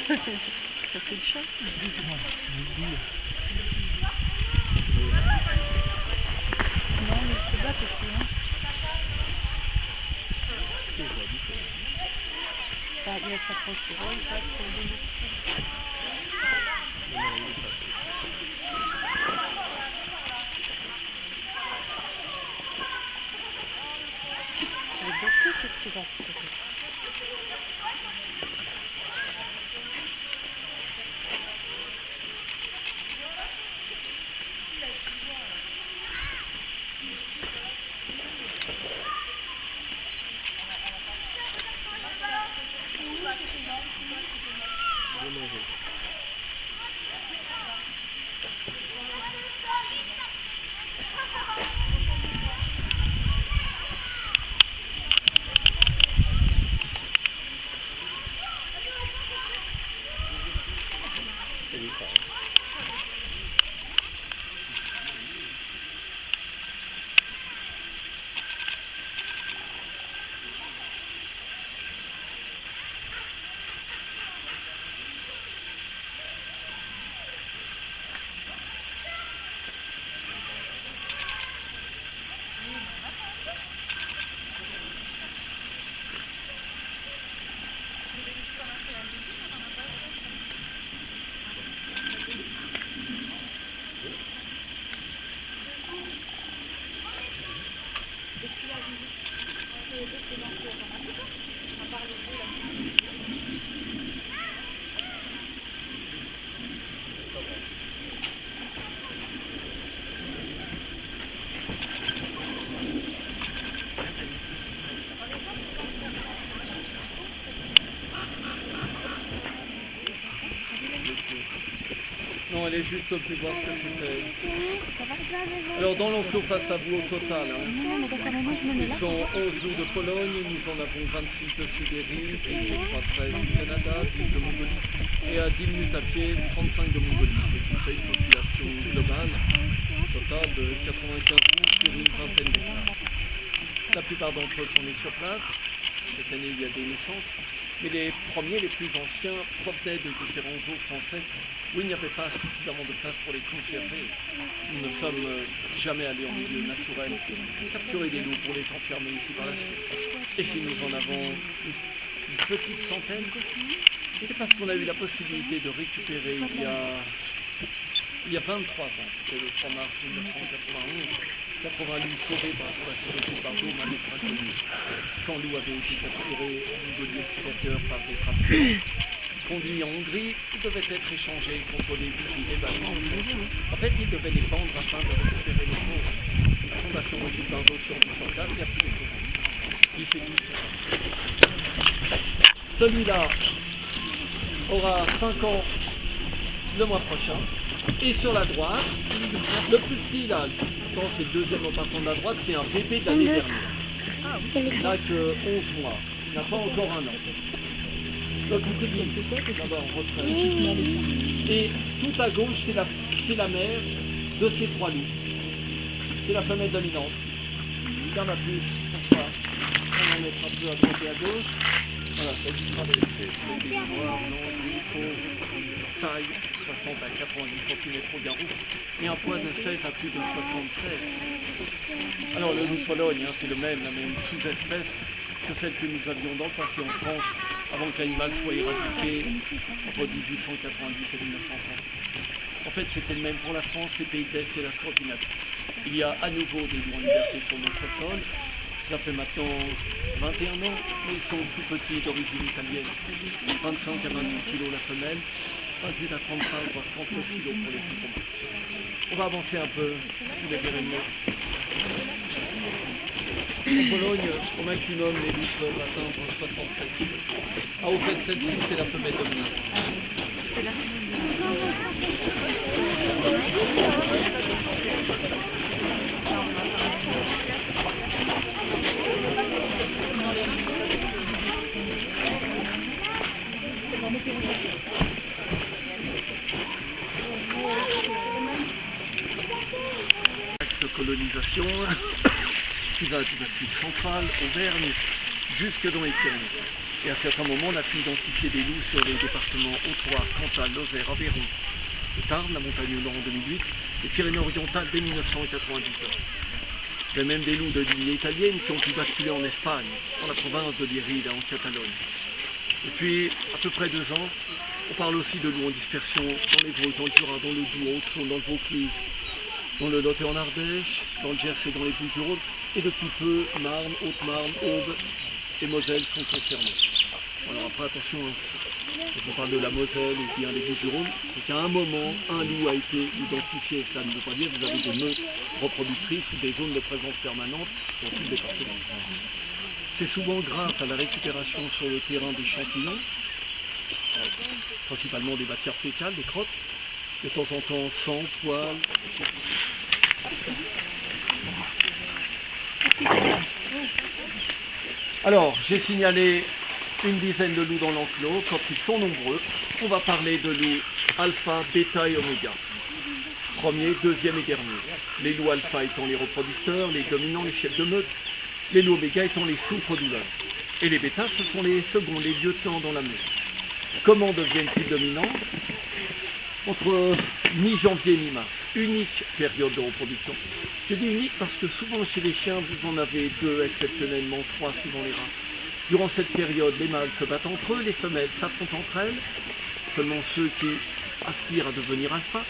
Ça fait le chat. Non, mais c'est bas aussi. Hein. Il y a sa transpirole, ça, qu'est-ce qu'il va faire? Non, elle est juste plus basse que c'était. Alors dans l'enclos face à vous au total, hein, ils sont 11 loups de Pologne, nous en avons 26 de Sibérie, et je crois 13 du Canada, 10 de Mongolie, et à 10 minutes à pied, 35 de Mongolie. Ce qui fait une population globale totale de 95 loups sur une vingtaine d'hectares. La plupart d'entre eux sont nés sur place. Cette année, il y a des naissances. Mais les premiers, les plus anciens, provenaient de différents zoos français où il n'y avait pas suffisamment de place pour les conserver. Nous ne sommes jamais allés en milieu naturel capturer des loups pour les enfermer ici par la suite. Et si nous en avons une petite centaine, c'est parce qu'on a eu la possibilité de récupérer il y a 23 ans, c'était le 3 mars 1991, 80 loups sauvés par la société Bardo, Sans loup avait été capturé en Mongolie extérieure par des trafiquants. Conduits en Hongrie, ils devaient être échangés contre des vigiles et bâtiments. En fait, ils devaient les vendre afin de récupérer les pauvres. La fondation Brigitte Bardot sur du soldat, il n'y a plus de pauvres. Il fait tout ça. Celui-là aura 5 ans le mois prochain. Et sur la droite, le plus petit là, c'est le deuxième au partant de la droite, c'est un bébé de l'année dernière. Il n'a que 11 mois, il n'a pas encore un an. Donc vous pouvez d'abord retrait. Et tout à gauche, c'est la mère de ces 3 loups. C'est la femelle dominante. Il y en a plus, pourquoi on en mettra plus à droite et à gauche. Voilà, ça évitera les noirs, non, il faut taille 60 à 90 cm au garrot et un poids de 16 à plus de 76. Alors le loup Pologne, c'est la même sous-espèce que celle que nous avions dans le passé en France avant que l'animal soit éradiqué entre 1890 et 1930. En fait, c'était le même pour la France, les pays de l'Est et la Scandinavie. il y a à nouveau des loups en liberté sur notre sol. Ça fait maintenant 21 ans, mais ils sont plus petits, d'origine italienne. 25 à 28 kilos la femelle, 28 à 35 voire 39 kilos pour les plus gros. On va avancer un peu, vous les verrez mieux. En Pologne, au maximum, les loups peuvent atteindre 67 kilos. Ah, au fait, celle-ci, c'est la femelle dominante. De colonisation qui va du Massif central, Auvergne, jusque dans les Pyrénées. Et à certains moments, on a pu identifier des loups sur les départements Haute-Loire, Cantal, Lozère, Aveyron, le Tarn, la montagne Nord en 2008, les Pyrénées-Orientales dès 1999. Il y a même des loups de lignée italienne qui ont pu basculer en Espagne, dans la province de Lérida, en Catalogne. Depuis à peu près 2 ans, on parle aussi de loups en dispersion dans les Vosges, dans le Jura, dans le Doubs, en Haute-Saône, dans le Vaucluse, dans le Lot et en Ardèche, dans le Gers et dans les Bouches-du-Rhône, et depuis peu, Marne, Haute-Marne, Aube et Moselle sont concernés. Alors après, attention, quand je parle de la Moselle ou bien des Bouches-du-Rhône, c'est qu'à un moment, un loup a été identifié. Cela ne veut pas dire que vous avez des meutes reproductrices ou des zones de présence permanente dans tout le département. C'est souvent grâce à la récupération sur le terrain d'échantillons, principalement des matières fécales, des crottes, de temps en temps sang, poils. Alors, j'ai signalé une dizaine de loups dans l'enclos. Quand ils sont nombreux, on va parler de loups alpha, bêta et oméga. Premier, deuxième et dernier. Les loups alpha étant les reproducteurs, les dominants, les chefs de meute. Les loups oméga étant les souffres-douleurs. Et les bêtas, ce sont les seconds, les lieutenants dans la meute. Comment deviennent-ils dominants? Entre mi-janvier et mi-mars, unique période de reproduction. Je dis unique parce que souvent chez les chiens, vous en avez 2, exceptionnellement 3 suivant les races. Durant cette période, les mâles se battent entre eux, les femelles s'affrontent entre elles, seulement ceux qui aspirent à devenir alpha,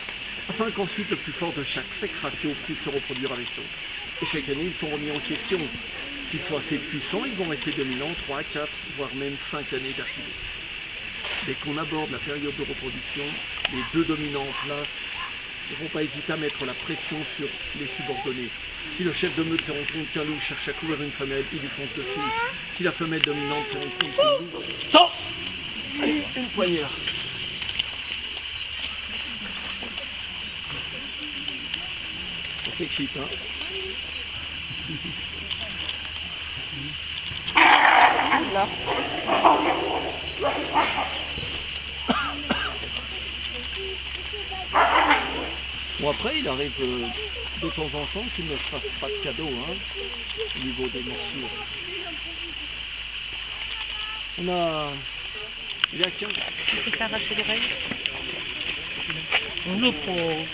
afin qu'ensuite le plus fort de chaque sexe ratio puisse se reproduire avec l'autre. Et chaque année, ils sont remis en question. S'ils sont assez puissants, ils vont rester dominants 3, 4, voire même 5 années d'affilée. Dès qu'on aborde la période de reproduction, les 2 dominants en place ne vont pas hésiter à mettre la pression sur les subordonnés. Si le chef de meute se rend compte qu'un loup cherche à couvrir une femelle, il lui fonce dessus. Si la femelle dominante se rend compte qu'un loup... Stop! Allez, une poignée là. On s'excite, hein? Là. Bon après, il arrive de temps en temps qu'il ne se fasse pas de cadeau, hein, au niveau des morsures. On a... Il y a qu'un... Tu peux t'arracher l'oreille. On le prend.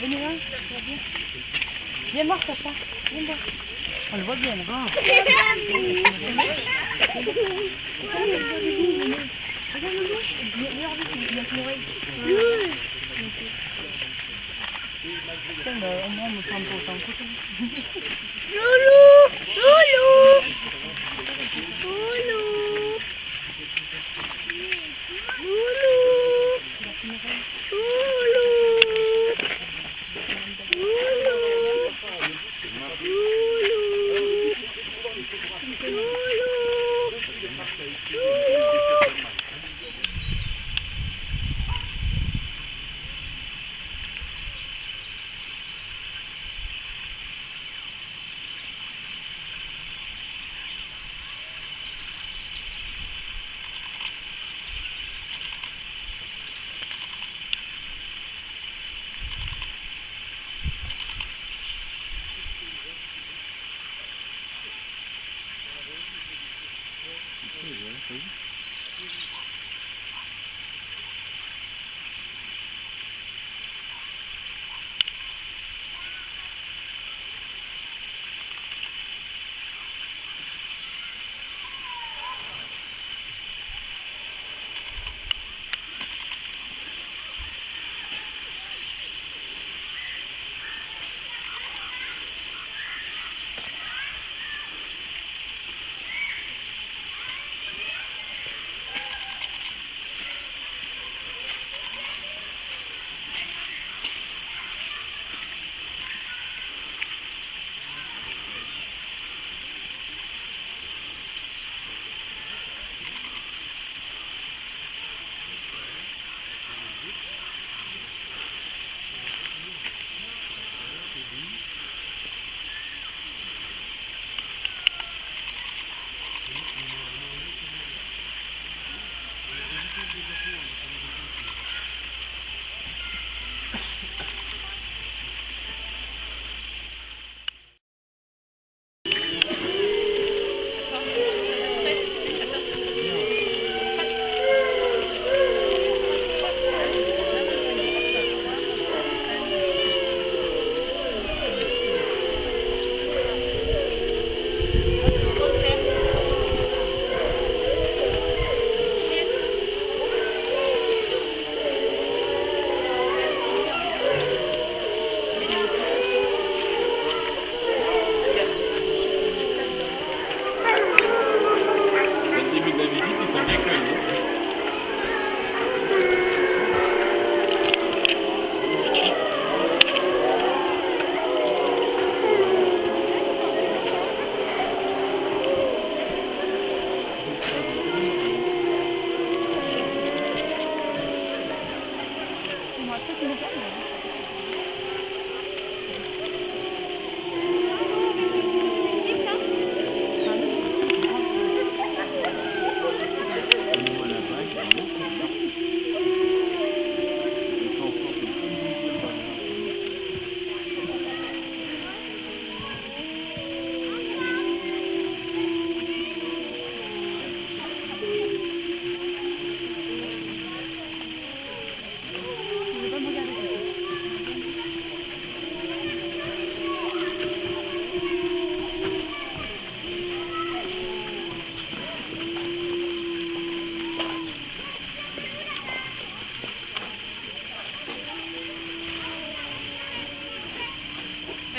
Venez là, tu vois bien. Viens voir Sacha, viens voir. On le voit bien là. Putain, au moins on me prend pas autant que ça. Loulou! Loulou! Loulou!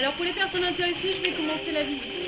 Alors pour les personnes intéressées, je vais commencer la visite.